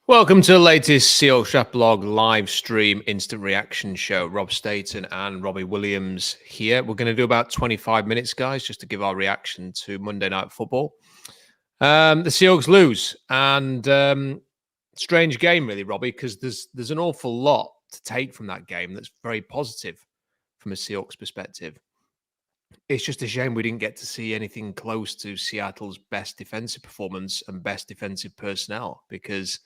Welcome to the latest Seahawks Chat Blog live stream instant reaction show. Rob Staten and Robbie Williams here. We're going to do about 25 minutes, guys, just to give our reaction to Monday Night Football. The Seahawks lose, and strange game, really, Robbie, because there's an awful lot to take from that game that's very positive from a Seahawks perspective. It's just a shame we didn't get to see anything close to Seattle's best defensive performance and best defensive personnel because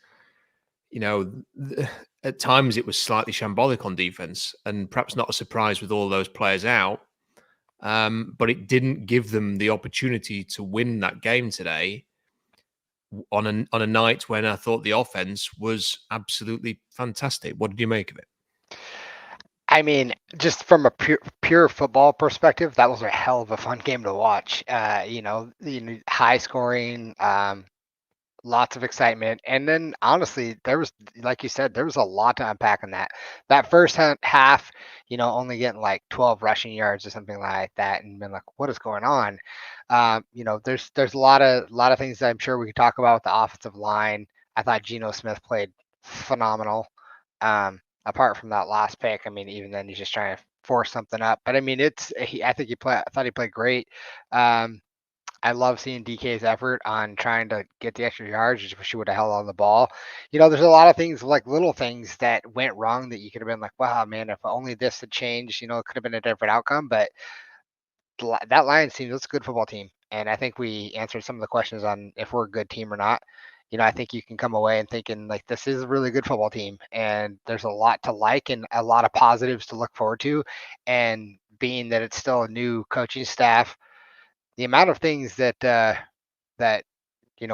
at times it was slightly shambolic on defense and perhaps not a surprise with all those players out. But it didn't give them the opportunity to win that game today on a night when I thought the offense was absolutely fantastic. What did you make of it? I mean, just from a pure football perspective, that was a hell of a fun game to watch. High scoring, lots of excitement, and then honestly, there was, like you said, there was a lot to unpack in that. That first half, only getting like 12 rushing yards or something like that, and been like, what is going on? There's a lot of things that I'm sure we could talk about with the offensive line. I thought Geno Smith played phenomenal. Apart from that last pick, I mean, even then he's just trying to force something up. But I mean, I thought he played great. I love seeing DK's effort on trying to get the extra yards. Just wish he would have held on the ball. There's a lot of things, like little things that went wrong that you could have been like, wow, man, if only this had changed, it could have been a different outcome. But that Lions team, that's a good football team. And I think we answered some of the questions on if we're a good team or not. I think you can come away and thinking like this is a really good football team, and there's a lot to like and a lot of positives to look forward to. And being that it's still a new coaching staff, the amount of things that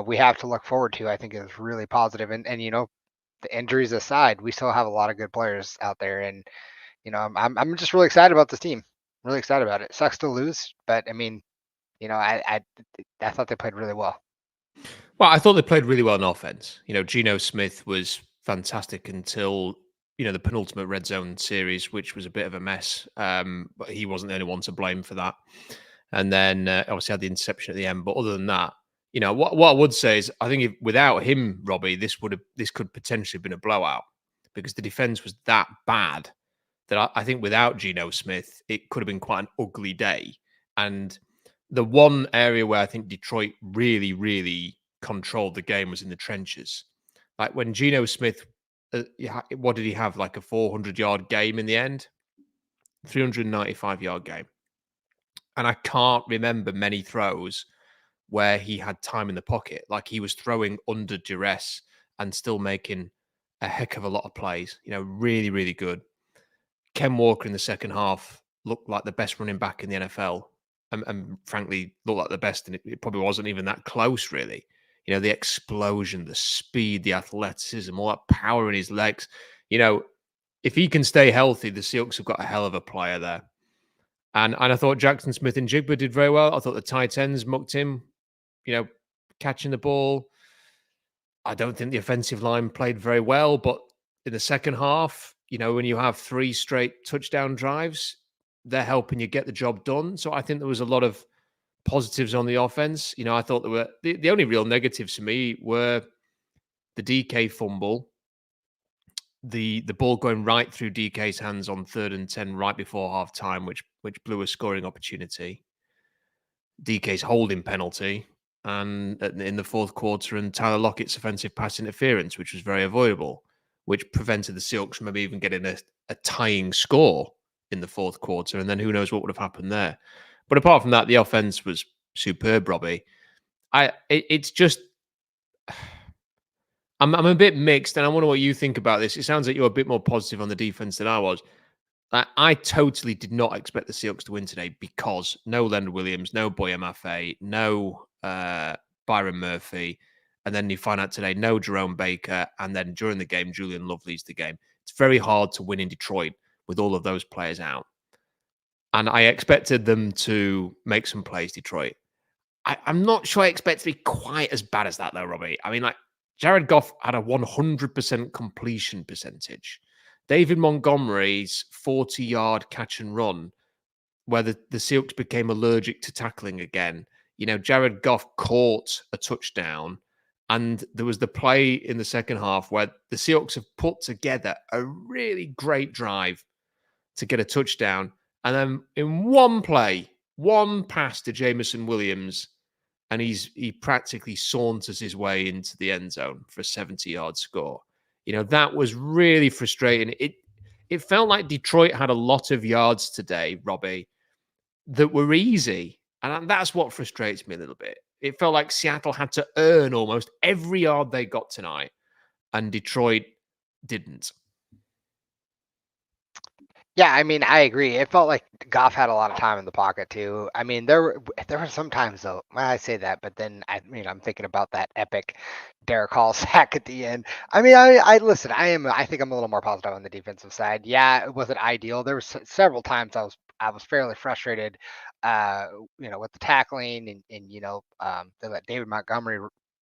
we have to look forward to, I think, is really positive. And the injuries aside, we still have a lot of good players out there, and I'm just really excited about this team. Really excited about it. Sucks to lose, but I mean, I thought they played really well. Well, I thought they played really well on offense. Geno Smith was fantastic until, the penultimate red zone series, which was a bit of a mess. But he wasn't the only one to blame for that. And then obviously had the interception at the end. But other than that, what I would say is I think without him, Robbie, this could potentially have been a blowout because the defense was that bad that I think without Geno Smith, it could have been quite an ugly day. And the one area where I think Detroit really, really controlled the game was in the trenches. Like when Geno Smith, what did he have? Like a 400-yard game in the end? 395-yard game. And I can't remember many throws where he had time in the pocket. Like he was throwing under duress and still making a heck of a lot of plays. Really, really good. Ken Walker in the second half looked like the best running back in the NFL. And frankly, looked like the best. And it probably wasn't even that close, really. The explosion, the speed, the athleticism, all that power in his legs. If he can stay healthy, the Seahawks have got a hell of a player there. And I thought Jackson Smith and Jigba did very well. I thought the tight ends mucked him, catching the ball. I don't think the offensive line played very well, but in the second half, when you have 3 straight touchdown drives, they're helping you get the job done. So I think there was a lot of positives on the offense. I thought there were the only real negatives for me were the DK fumble, the ball going right through DK's hands on 3rd and 10 right before half time, which blew a scoring opportunity. DK's holding penalty, and in the fourth quarter, and Tyler Lockett's offensive pass interference, which was very avoidable, which prevented the Seahawks from maybe even getting a tying score in the fourth quarter. And then who knows what would have happened there. But apart from that, the offense was superb, Robbie. It's just, I'm a bit mixed, and I wonder what you think about this. It sounds like you're a bit more positive on the defense than I was. I totally did not expect the Seahawks to win today because no Leonard Williams, no Boye Mafe, no Byron Murphy, and then you find out today no Jerome Baker, and then during the game, Julian Love leads the game. It's very hard to win in Detroit with all of those players out. And I expected them to make some plays, Detroit. I'm not sure I expect to be quite as bad as that, though, Robbie. I mean, like, Jared Goff had a 100% completion percentage. David Montgomery's 40-yard catch and run, where the Seahawks became allergic to tackling again. Jared Goff caught a touchdown, And there was the play in the second half where the Seahawks have put together a really great drive to get a touchdown. And then in one play, one pass to Jameson Williams, and he practically saunters his way into the end zone for a 70-yard score. That was really frustrating. It felt like Detroit had a lot of yards today, Robbie, that were easy. And that's what frustrates me a little bit. It felt like Seattle had to earn almost every yard they got tonight, and Detroit didn't. Yeah, I mean, I agree. It felt like Goff had a lot of time in the pocket too. I mean, there were some times though. Well, I say that, but then I'm thinking about that epic Derek Hall sack at the end. I mean, I listen. I think I'm a little more positive on the defensive side. Yeah, it wasn't ideal. There was several times I was fairly frustrated, uh, with the tackling and they let David Montgomery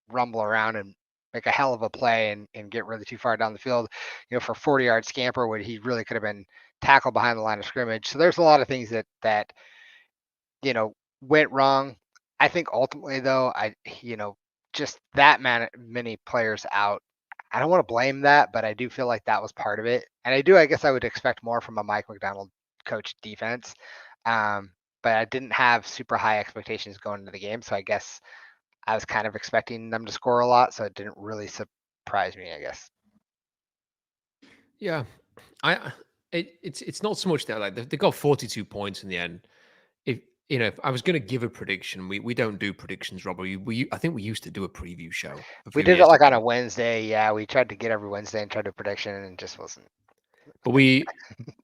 rumble around and make a hell of a play and get really too far down the field, for 40-yard scamper when he really could have been tackle behind the line of scrimmage. So there's a lot of things that went wrong. I think ultimately though, just that many players out. I don't want to blame that, but I do feel like that was part of it. And I guess I would expect more from a Mike Macdonald coach defense. But I didn't have super high expectations going into the game. So I guess I was kind of expecting them to score a lot. So it didn't really surprise me, I guess. Yeah, it's not so much that like they got 42 points in the end. If I was going to give a prediction, we don't do predictions, Rob. I think we used to do a preview show a We few did it years like on a ago. Wednesday. Yeah, we tried to get every Wednesday and try to prediction and it just wasn't. But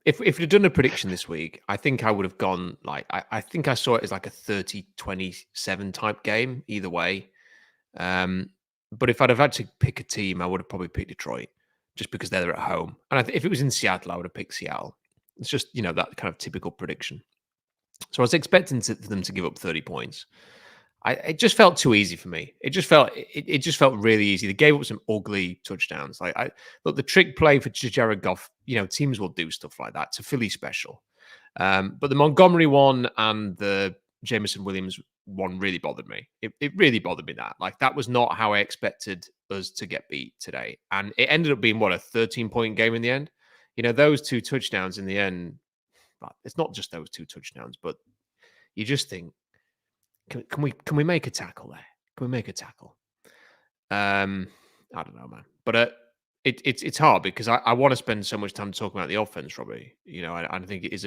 if we'd done a prediction this week, I think I would have gone like I think I saw it as like a 30-27 type game either way. But if I'd have had to pick a team, I would have probably picked Detroit just because they're at home. And if it was in Seattle, I would have picked Seattle. It's just that kind of typical prediction. So I was expecting them to give up 30 points. It just felt too easy for me. It just felt really easy. They gave up some ugly touchdowns. Look, the trick play for Jared Goff. Teams will do stuff like that to Philly special. But the Montgomery one and the Jameson Williams one really bothered me. It really bothered me that was not how I expected us to get beat today, and it ended up being a 13-point game in the end. Those two touchdowns in the end. It's not just those two touchdowns, but you just think, can we make a tackle there? Can we make a tackle? I don't know, man. But it's hard because I want to spend so much time talking about the offense, Robbie. I think it is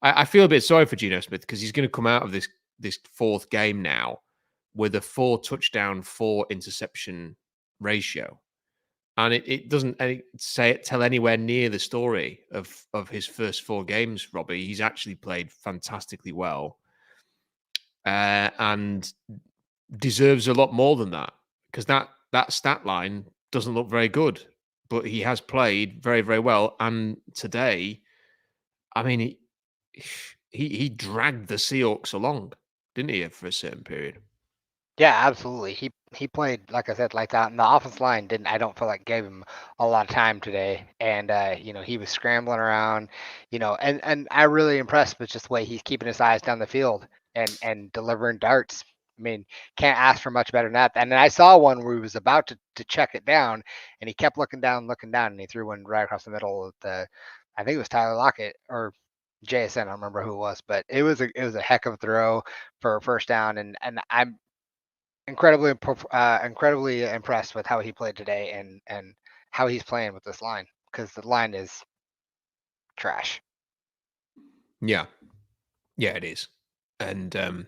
I feel a bit sorry for Geno Smith because he's going to come out of this fourth game now with a 4 touchdown, 4 interception ratio. And it doesn't tell anywhere near the story of his first 4 games, Robbie. He's actually played fantastically well. And deserves a lot more than that because that stat line doesn't look very good, but he has played very, very well. And today, I mean, he dragged the Seahawks along, didn't he, for a certain period? Yeah, absolutely. He played, like I said, like that. And the offensive line didn't, I don't feel like gave him a lot of time today. And he was scrambling around, and I'm really impressed with just the way he's keeping his eyes down the field and delivering darts. I mean, can't ask for much better than that. And then I saw one where he was about to check it down and he kept looking down, and he threw one right across the middle of I think it was Tyler Lockett or JSN, I don't remember who it was, but it was a heck of a throw for a first down. And I'm incredibly impressed with how he played today and how he's playing with this line because the line is trash. Yeah. Yeah, it is. And,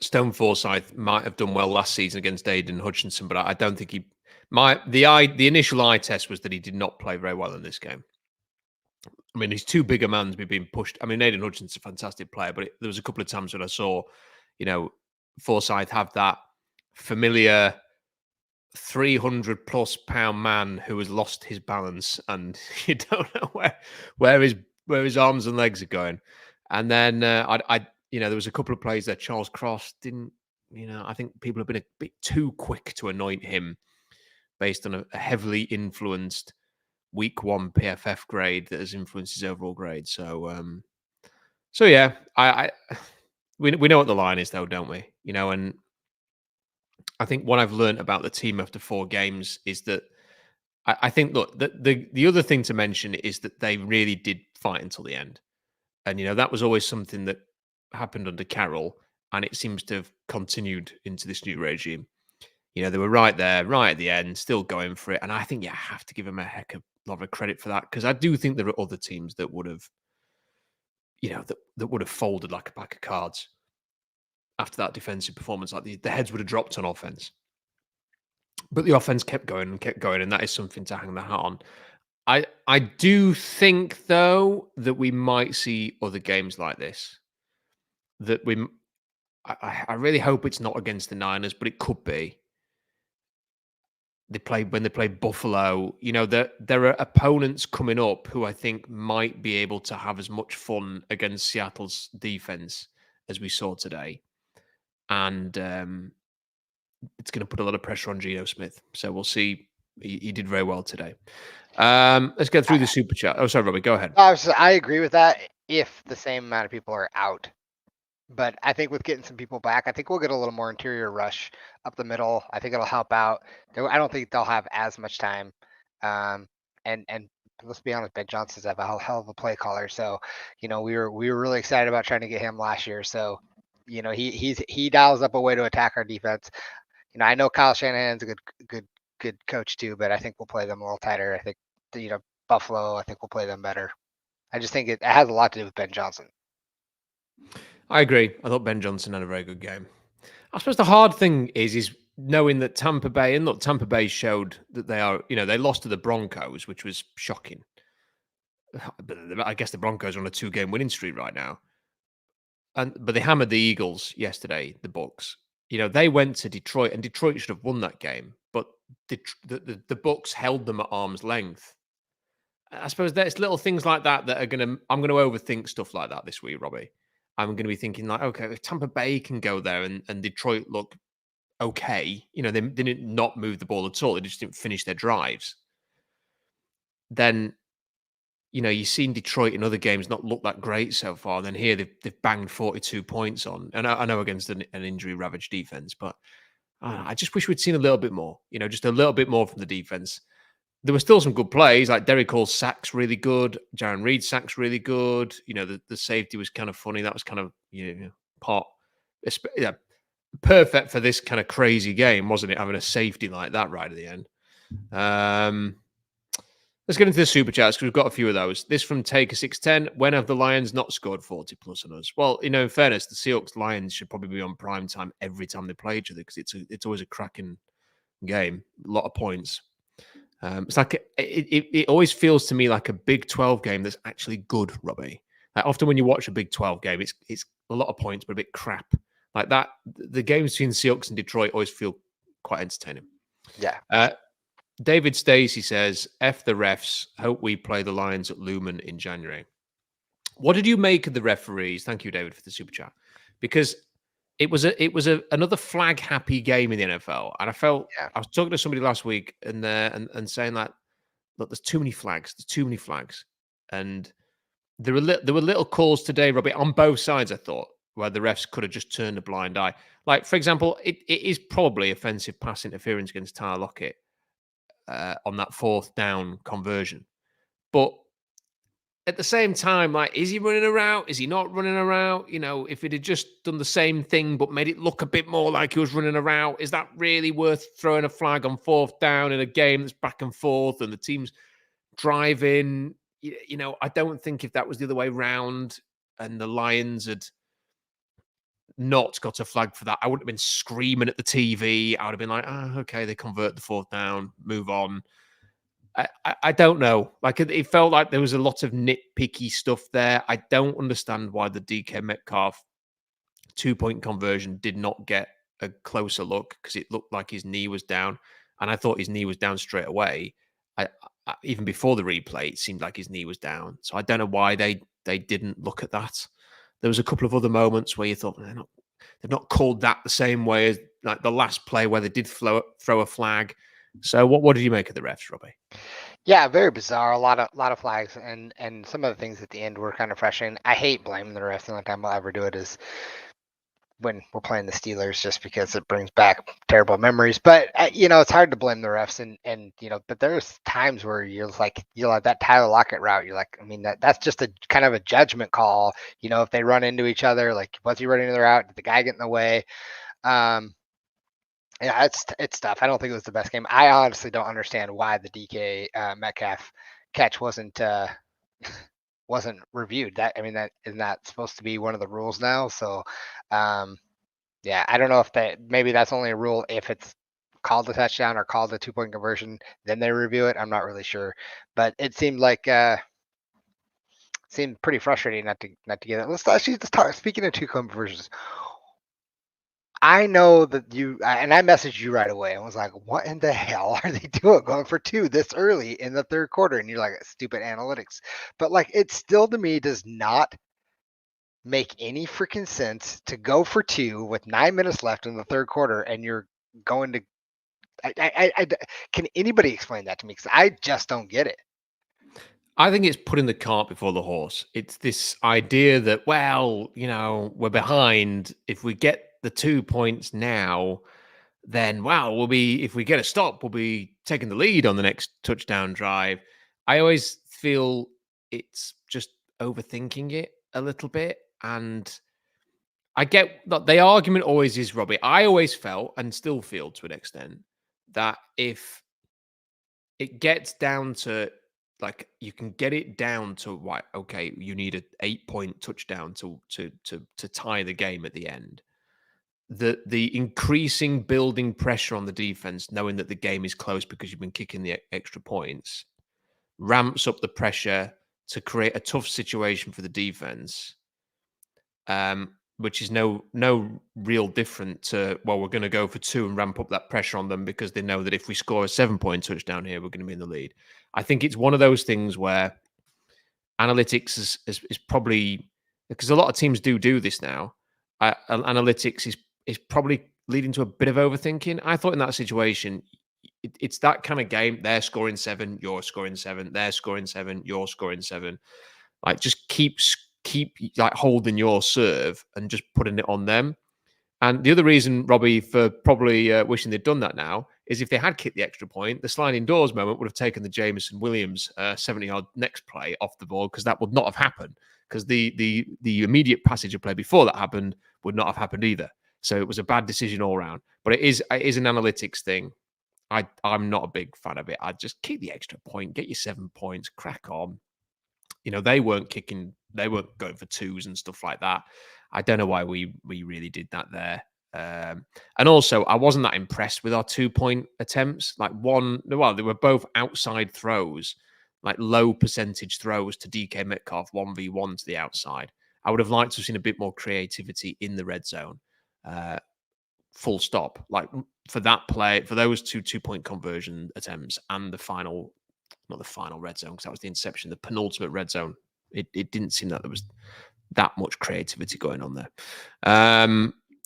Stone Forsyth might have done well last season against Aiden Hutchinson, but I don't think the initial eye test was that he did not play very well in this game. I mean, his 2 bigger mans be being pushed. I mean, Aiden Hutchinson's a fantastic player, but there was a couple of times when I saw, Forsyth have that familiar 300 plus pound man who has lost his balance and you don't know where his arms and legs are going. And then there was a couple of plays that Charles Cross didn't. I think people have been a bit too quick to anoint him based on a heavily influenced week 1 PFF grade that has influenced his overall grade. So yeah, we know what the line is though, don't we? And I think what I've learned about the team after 4 games is that I think, look, the other thing to mention is that they really did fight until the end. And, that was always something that happened under Carroll, and it seems to have continued into this new regime. They were right there, right at the end, still going for it. And I think you have to give them a heck of a lot of credit for that, because I do think there are other teams that would have, that would have folded like a pack of cards after that defensive performance. Like the heads would have dropped on offense. But the offense kept going and kept going, and that is something to hang the hat on. I do think, though, that we might see other games like this. That we, I really hope it's not against the Niners, but it could be. When they play Buffalo, there are opponents coming up who I think might be able to have as much fun against Seattle's defense as we saw today, and it's going to put a lot of pressure on Geno Smith. So we'll see. He did very well today. Let's get through the super chat. Oh, sorry, Robbie, go ahead. I agree with that if the same amount of people are out. But I think with getting some people back, I think we'll get a little more interior rush up the middle. I think it'll help out. I don't think they'll have as much time. And let's be honest, Ben Johnson's a hell of a play caller. So, we were really excited about trying to get him last year. So, he dials up a way to attack our defense. I know Kyle Shanahan's a good coach too, but I think we'll play them a little tighter. I think Buffalo, I think we'll play them better. I just think it has a lot to do with Ben Johnson. I agree. I thought Ben Johnson had a very good game. I suppose the hard thing is knowing that Tampa Bay showed that they are, they lost to the Broncos, which was shocking. But I guess the Broncos are on a 2-game winning streak right now. But they hammered the Eagles yesterday, the Bucs. They went to Detroit, and Detroit should have won that game, but the Bucs held them at arm's length. I suppose there's little things like that I'm going to overthink stuff like that this week, Robbie. I'm going to be thinking like, okay, if Tampa Bay can go there and Detroit look okay, they didn't not move the ball at all. They just didn't finish their drives. Then, you've seen Detroit in other games not look that great so far. And then here they've banged 42 points on. And I know against an injury-ravaged defense, but I just wish we'd seen a little bit more, just a little bit more from the defense. There were still some good plays, like Derek Hall's sack's really good. Jaron Reed's sack's really good. The safety was kind of funny. That was kind of, perfect for this kind of crazy game, wasn't it? Having a safety like that right at the end. Let's get into the super chats because we've got a few of those. This from Taker610. When have the Lions not scored 40 plus on us? Well, in fairness, the Seahawks Lions should probably be on prime time every time they play each other because it's always a cracking game. A lot of points. It's like it always feels to me like a Big 12 game that's actually good, Robbie. Like often when you watch a Big 12 game, it's a lot of points but a bit crap. Like that, the games between Seahawks and Detroit always feel quite entertaining. Yeah. David Stacey says, "F the refs. Hope we play the Lions at Lumen in January." What did you make of the referees? Thank you, David, for the super chat. Because it was another flag happy game in the NFL, and I was talking to somebody last week and saying that, look, there's too many flags. There's too many flags, and there were little calls today, Robbie, on both sides. I thought where the refs could have just turned a blind eye. Like for example, it is probably offensive pass interference against Tyler Lockett on that 4th down conversion, but at the same time, like, is he running a route? Is he not running a route? If it had just done the same thing but made it look a bit more like he was running a route, is that really worth throwing a flag on 4th down in a game that's back and forth and the team's driving? I don't think if that was the other way round and the Lions had not got a flag for that, I wouldn't have been screaming at the TV. I would have been like, okay, they convert the 4th down, move on. I don't know. Like it felt like there was a lot of nitpicky stuff there. I don't understand why the DK Metcalf 2-point conversion did not get a closer look because it looked like his knee was down, and I thought his knee was down straight away. I even before the replay, it seemed like his knee was down. So I don't know why they didn't look at that. There was a couple of other moments where you thought they've not called that the same way as like the last play where they did throw a flag. So what did you make of the refs, Robbie? Yeah, very bizarre. A lot of flags, and some of the things at the end were kind of frustrating. I hate blaming the refs. The only time I'll ever do it is when we're playing the Steelers, just because it brings back terrible memories. But it's hard to blame the refs, and but there's times where you're like, that Tyler Lockett route. You're like, I mean, that's just a kind of a judgment call. If they run into each other, like, was he running the route? Did the guy get in the way? Yeah, it's tough. I don't think it was the best game. I honestly don't understand why the DK Metcalf catch wasn't reviewed. That isn't that supposed to be one of the rules now? So, yeah, I don't know if maybe that's only a rule if it's called a touchdown or called a 2-point conversion, then they review it. I'm not really sure, but it seemed like seemed pretty frustrating not to get it. Let's actually just talk. Speaking of 2-point conversions, I know that and I messaged you right away and was like, what in the hell are they doing going for 2 this early in the third quarter? And you're like, stupid analytics. But like, it still to me does not make any freaking sense to go for 2 with 9 minutes left in the third quarter, and you're going to. Can anybody explain that to me? Because I just don't get it. I think it's putting the cart before the horse. It's this idea that, well, we're behind. If we get the 2 points now, then, wow, if we get a stop, we'll be taking the lead on the next touchdown drive. I always feel it's just overthinking it a little bit. And I get that the argument always is, Robbie. I always felt and still feel to an extent that if it gets down to, like, you can get it down to, right, okay, you need an 8-point touchdown to tie the game at the end. The increasing building pressure on the defense, knowing that the game is close because you've been kicking the extra points, ramps up the pressure to create a tough situation for the defense. Which is no real different to, well, we're going to go for 2 and ramp up that pressure on them because they know that if we score a 7-point touchdown here, we're going to be in the lead. I think it's one of those things where analytics is probably, because a lot of teams do this now. Analytics is probably leading to a bit of overthinking. I thought in that situation, it's that kind of game. They're scoring 7, you're scoring 7. They're scoring 7, you're scoring 7. Like, just keep like holding your serve and just putting it on them. And the other reason, Robbie, for probably wishing they'd done that now is if they had kicked the extra point, the sliding doors moment would have taken the Jameson Williams 70-yard next play off the board, because that would not have happened, because the immediate passage of play before that happened would not have happened either. So it was a bad decision all around. But it is an analytics thing. I'm not a big fan of it. I'd just keep the extra point, get your 7 points, crack on. They weren't going for 2s and stuff like that. I don't know why we really did that there. And also, I wasn't that impressed with our 2-point attempts. Like, they were both outside throws, like low percentage throws to DK Metcalf, 1v1 to the outside. I would have liked to have seen a bit more creativity in the red zone. Full stop. Like, for that play, for those 2-point conversion attempts and the final, not the final red zone, because that was the inception, the penultimate red zone, it didn't seem that there was that much creativity going on there.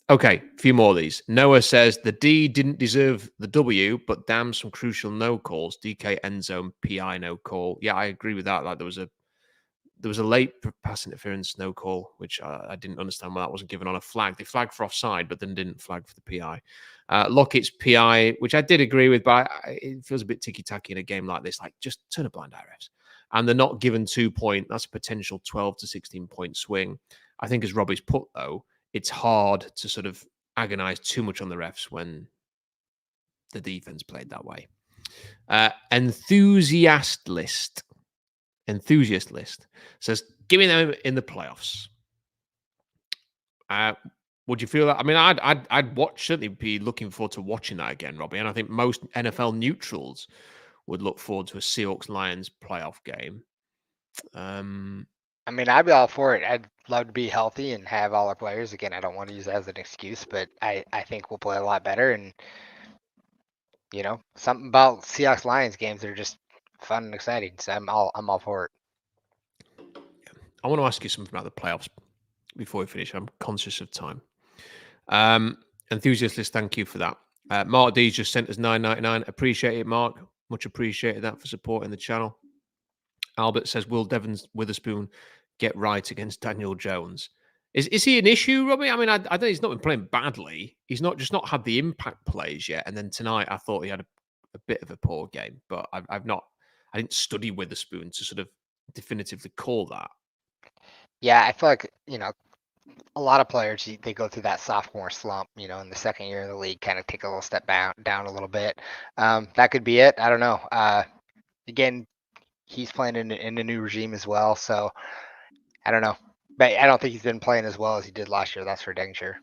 Okay, a few more of these. Noah says the D didn't deserve the W, but damn some crucial no calls. DK end zone, PI no call. Yeah, I agree with that. Like, there was a late pass interference no call, which I didn't understand why that wasn't given on a flag. They flagged for offside, but then didn't flag for the PI. Lockett's PI, which I did agree with, but it feels a bit ticky-tacky in a game like this. Like, just turn a blind eye, refs. And they're not given 2-point. That's a potential 12 to 16-point swing. I think, as Robbie's put, though, it's hard to sort of agonize too much on the refs when the defense played that way. Enthusiast list says, give me them in the playoffs. Would you feel that? I mean, I'd certainly be looking forward to watching that again, Robbie. And I think most NFL neutrals would look forward to a Seahawks-Lions playoff game. I mean, I'd be all for it. I'd love to be healthy and have all our players. Again, I don't want to use it as an excuse, but I think we'll play a lot better. And, something about Seahawks-Lions games that are just fun and exciting. So I'm all for it. I want to ask you something about the playoffs before we finish. I'm conscious of time. Enthusiast list, thank you for that. Mark D just sent us $9.99. Appreciate it, Mark. Much appreciated that for supporting the channel. Albert says, will Devon Witherspoon get right against Daniel Jones? Is he an issue, Robbie? I mean, I don't. He's not been playing badly. He's not had the impact plays yet. And then tonight, I thought he had a bit of a poor game. But I've not. I didn't study Witherspoon to sort of definitively call that. Yeah, I feel like a lot of players they go through that sophomore slump. In the second year of the league, kind of take a little step down a little bit. That could be it. I don't know. Again, he's playing in a new regime as well, so I don't know. But I don't think he's been playing as well as he did last year. That's for dang sure.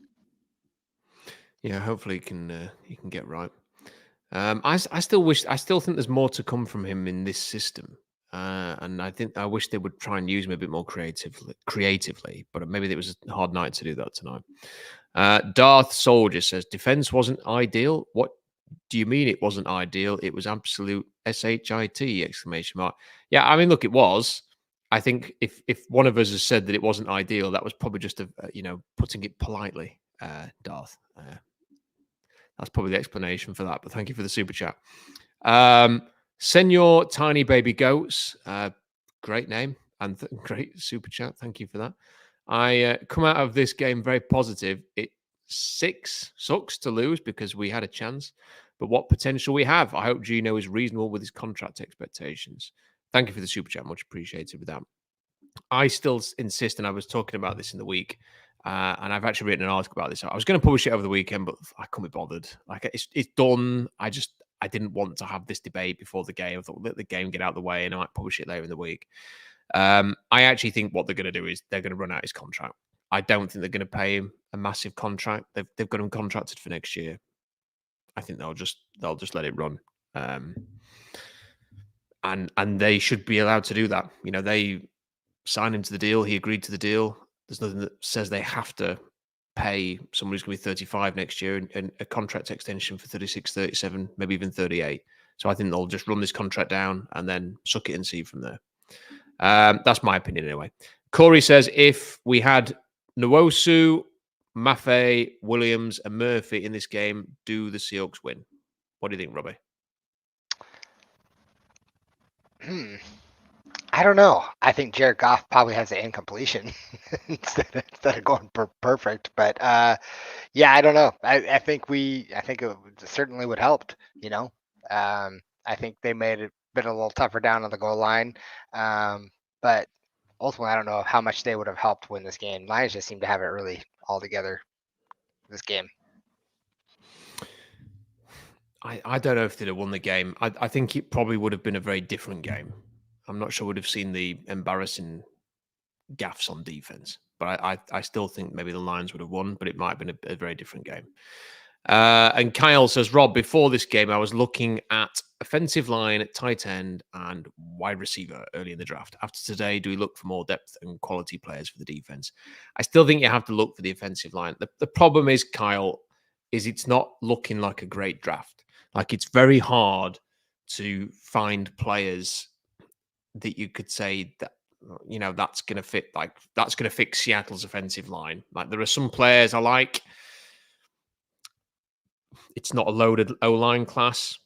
Yeah, hopefully he can get right. I still think there's more to come from him in this system, and I wish they would try and use him a bit more creatively. But maybe it was a hard night to do that tonight. Darth Soldier says defense wasn't ideal. What do you mean it wasn't ideal? It was absolute shit! Exclamation mark. Yeah, I mean, look, it was. I think if one of us has said that it wasn't ideal, that was probably just putting it politely, Darth. That's probably the explanation for that. But thank you for the super chat. Senor Tiny Baby Goats, great name and great super chat. Thank you for that. I come out of this game very positive. It sucks to lose because we had a chance, but what potential we have. I hope Gino is reasonable with his contract expectations. Thank you for the super chat. Much appreciated with that. I still insist, and I was talking about this in the week, and I've actually written an article about this. I was going to publish it over the weekend, but I couldn't be bothered. Like it's done. I didn't want to have this debate before the game. I thought let the game get out of the way, and I might publish it later in the week. I actually think what they're going to do is they're going to run out his contract. I don't think they're going to pay him a massive contract. They've got him contracted for next year. I think they'll just let it run. And they should be allowed to do that. They signed him to the deal. He agreed to the deal. There's nothing that says they have to pay someone who's going to be 35 next year and a contract extension for 36, 37, maybe even 38. So I think they'll just run this contract down and then suck it and see from there. That's my opinion anyway. Corey says if we had Nwosu, Maffei, Williams, and Murphy in this game, do the Seahawks win? What do you think, Robbie? I don't know. I think Jared Goff probably has an incompletion instead of going perfect. But yeah, I don't know. I think it certainly would help. I think they made it been a little tougher down on the goal line. But ultimately, I don't know how much they would have helped win this game. Lions just seem to have it really all together this game. I don't know if they'd have won the game. I think it probably would have been a very different game. I'm not sure we'd have seen the embarrassing gaffes on defense, but I still think maybe the Lions would have won, but it might have been a very different game. And Kyle says, Rob, before this game, I was looking at offensive line, tight end, and wide receiver early in the draft. After today, do we look for more depth and quality players for the defense? I still think you have to look for the offensive line. The problem is, Kyle, is it's not looking like a great draft. Like it's very hard to find players that you could say that that's going to fit. Like that's going to fix Seattle's offensive line. Like there are some players I like. It's not a loaded O-line class.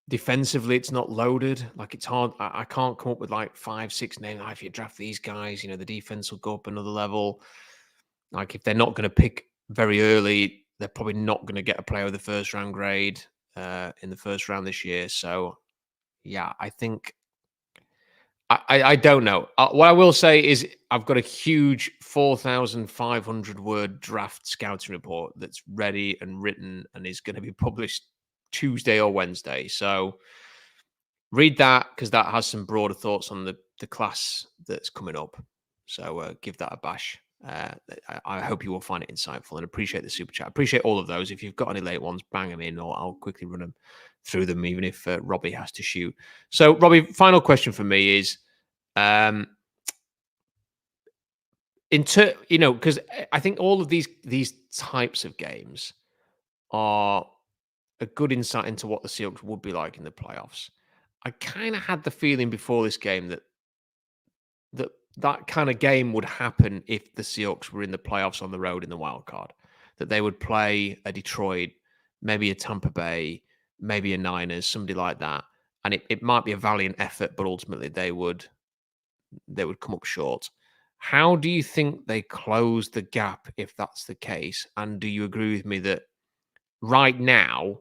Defensively, it's not loaded. Like it's hard. I can't come up with like 5-6 names. If you draft these guys, the defense will go up another level. Like if they're not going to pick very early, they're probably not going to get a player with the first round grade in the first round this year. So yeah, I think I don't know. What I will say is I've got a huge 4,500 word draft scouting report that's ready and written and is going to be published Tuesday or Wednesday. So read that because that has some broader thoughts on the class that's coming up. So give that a bash. I hope you will find it insightful and appreciate the super chat. Appreciate all of those. If you've got any late ones, bang them in, or I'll quickly run them through them, even if Robbie has to shoot. So, Robbie, final question for me is, because I think all of these types of games are a good insight into what the Seahawks would be like in the playoffs. I kind of had the feeling before this game that kind of game would happen if the Seahawks were in the playoffs on the road in the wild card, that they would play a Detroit, maybe a Tampa Bay, maybe a Niners, somebody like that. And it might be a valiant effort, but ultimately they would come up short. How do you think they close the gap if that's the case? And do you agree with me that right now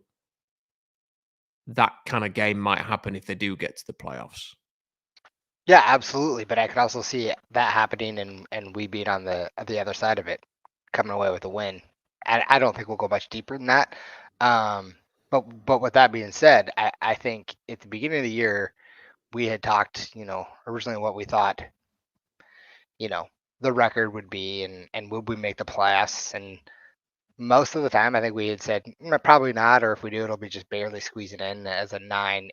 that kind of game might happen if they do get to the playoffs? Yeah, absolutely. But I could also see that happening and we being on the other side of it, coming away with a win. And I don't think we'll go much deeper than that. Um, but with that being said, I think at the beginning of the year we had talked, originally what we thought, you know, the record would be and would we make the playoffs. And most of the time I think we had said probably not, or if we do it'll be just barely squeezing in as a 9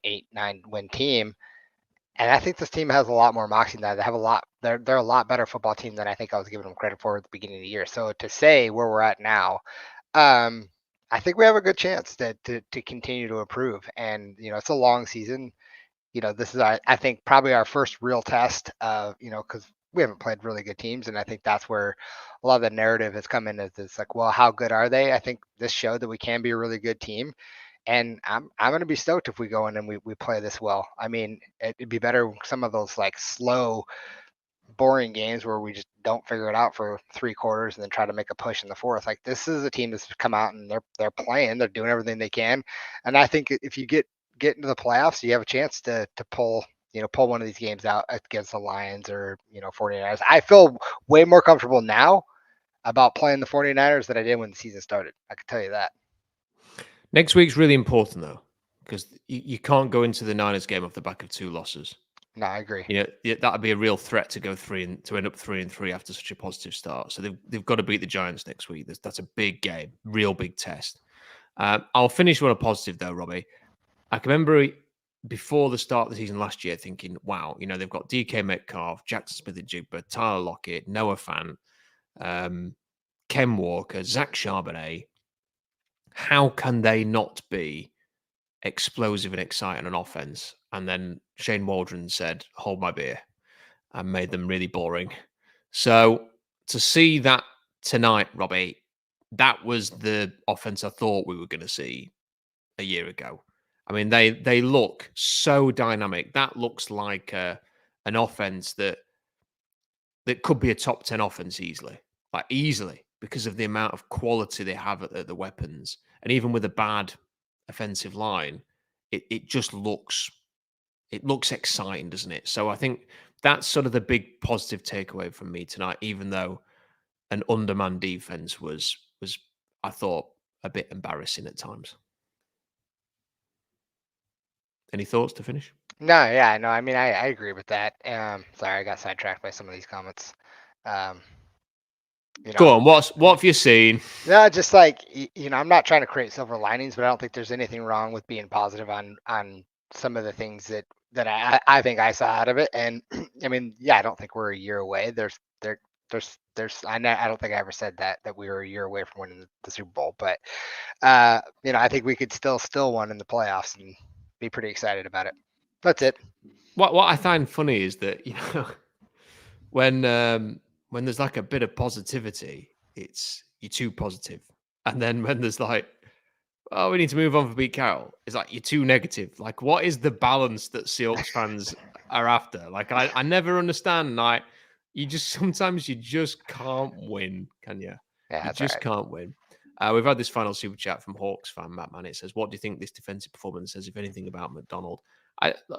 win team. And I think this team has a lot more moxie than that. They have a lot. They're a lot better football team than I think I was giving them credit for at the beginning of the year. So to say where we're at now, um, I think we have a good chance to continue to improve. And it's a long season. This is I think probably our first real test of because we haven't played really good teams, and I think that's where a lot of the narrative has come in. Is it's like, well, how good are they? I think this showed that we can be a really good team. And I'm gonna be stoked if we go in and we play this well. I mean, it'd be better some of those like slow, boring games where we just don't figure it out for 3 quarters and then try to make a push in the fourth. Like this is a team that's come out and they're playing, they're doing everything they can. And I think if you get into the playoffs, you have a chance to pull pull one of these games out against the Lions or 49ers. I feel way more comfortable now about playing the 49ers than I did when the season started. I can tell you that. Next week's really important though, because you can't go into the Niners game off the back of 2 losses. No, I agree. That would be a real threat to go to end up 3-3 after such a positive start. So they've got to beat the Giants next week. That's a big game, real big test. I'll finish on a positive though, Robbie. I can remember before the start of the season last year thinking, wow, they've got DK Metcalf, Jackson Smith-Njigba, Tyler Lockett, Noah Fant, Ken Walker, Zach Charbonnet. How can they not be explosive and exciting on offense? And then Shane Waldron said, hold my beer, and made them really boring. So to see that tonight, Robbie, that was the offense I thought we were going to see a year ago. I mean, they look so dynamic. That looks like an offense that could be a top 10 offense easily, because of the amount of quality they have at the weapons. And even with a bad offensive line, it just looks exciting, doesn't it? So I think that's sort of the big positive takeaway from me tonight, even though an undermanned defense was I thought a bit embarrassing at times. Any thoughts to finish? No, yeah, no, I mean, I agree with that. Sorry, I got sidetracked by some of these comments. Um, Go on. What have you seen? No, just like I'm not trying to create silver linings, but I don't think there's anything wrong with being positive on some of the things that I think I saw out of it. And I mean, yeah, I don't think we're a year away. I don't think I ever said that we were a year away from winning the Super Bowl, but I think we could still win in the playoffs and be pretty excited about it. That's it. What I find funny is that when there's like a bit of positivity, it's you're too positive, and then when there's like, oh, we need to move on for Pete Carroll, it's like you're too negative. Like, what is the balance that Seahawks fans are after? Like, I never understand. Like, sometimes you just can't win, can you? Yeah, You that's all just right. can't win. We've had this final super chat from Hawks fan Matt Man. It says, "What do you think this defensive performance says, if anything, about Macdonald?"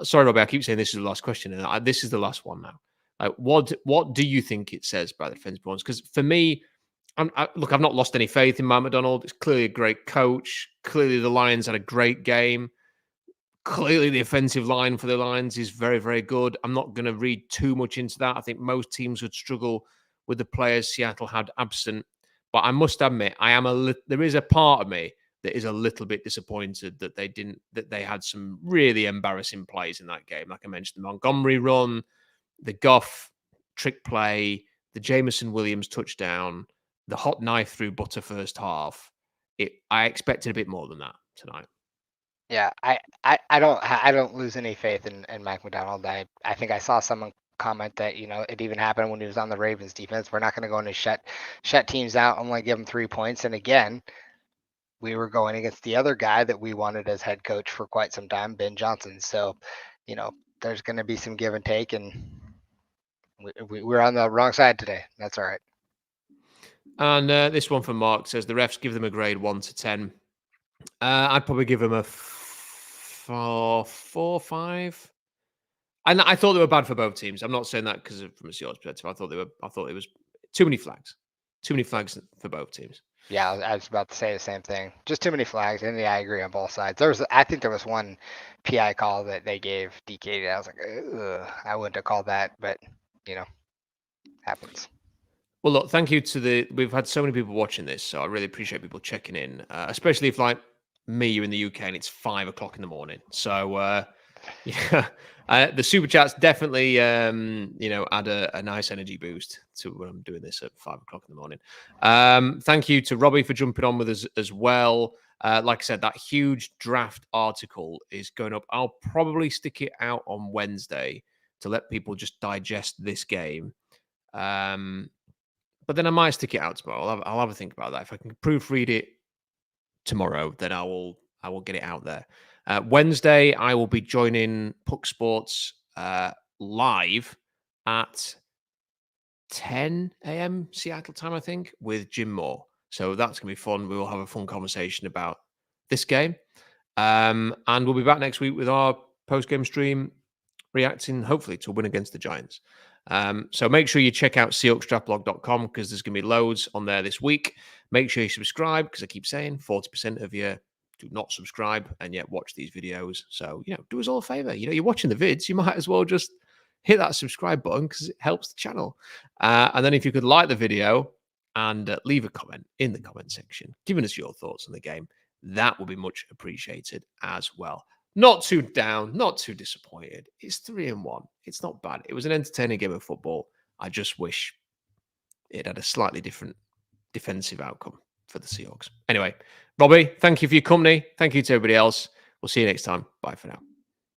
Sorry, Robbie, I keep saying this is the last question, and this is the last one now. Like, what do you think it says about the defensive performance? Because for me, look, I've not lost any faith in Mike Macdonald. It's clearly a great coach. Clearly, the Lions had a great game. Clearly, the offensive line for the Lions is very, very good. I'm not going to read too much into that. I think most teams would struggle with the players Seattle had absent. But I must admit, there is a part of me that is a little bit disappointed that they had some really embarrassing plays in that game. Like I mentioned, the Montgomery run, the Goff trick play, the Jameson Williams touchdown, the hot knife through butter first half. I expected a bit more than that tonight. Yeah, I don't lose any faith in Mike Macdonald. I think I saw someone comment that it even happened when he was on the Ravens defense. We're not going to go in and shut teams out, only give them 3 points. And again, we were going against the other guy that we wanted as head coach for quite some time, Ben Johnson. So, there's going to be some give and take, and We're on the wrong side today. That's all right. And this one from Mark says the refs give them a grade 1 to 10. I'd probably give them a 4, 5. And I thought they were bad for both teams. I'm not saying that because from a Seahawks perspective. I thought it was too many flags. Too many flags for both teams. Yeah, I was about to say the same thing. Just too many flags, and yeah, I agree on both sides. I think there was one PI call that they gave DK that I was like, ugh, I wouldn't have called that, but happens. Well, look, thank you to we've had so many people watching this, so I really appreciate people checking in, especially if, like me, you're in the UK and it's 5 o'clock in the morning. So, yeah, the super chats definitely, add a nice energy boost to when I'm doing this at 5 o'clock in the morning. Thank you to Robbie for jumping on with us as well. Like I said, that huge draft article is going up. I'll probably stick it out on Wednesday to let people just digest this game. But then I might stick it out tomorrow. I'll have a think about that. If I can proofread it tomorrow, then I will get it out there. Wednesday, I will be joining Puck Sports live at 10 a.m. Seattle time, I think, with Jim Moore. So that's going to be fun. We will have a fun conversation about this game. And we'll be back next week with our post-game stream reacting, hopefully, to a win against the Giants. So make sure you check out SeahawksDraftBlog.com because there's going to be loads on there this week. Make sure you subscribe because I keep saying 40% of you do not subscribe and yet watch these videos. So, do us all a favor. You're watching the vids. You might as well just hit that subscribe button because it helps the channel. And then if you could like the video and leave a comment in the comment section, giving us your thoughts on the game, that would be much appreciated as well. Not too down, not too disappointed. It's 3-1. It's not bad. It was an entertaining game of football. I just wish it had a slightly different defensive outcome for the Seahawks. Anyway, Robbie, thank you for your company. Thank you to everybody else. We'll see you next time. Bye for now.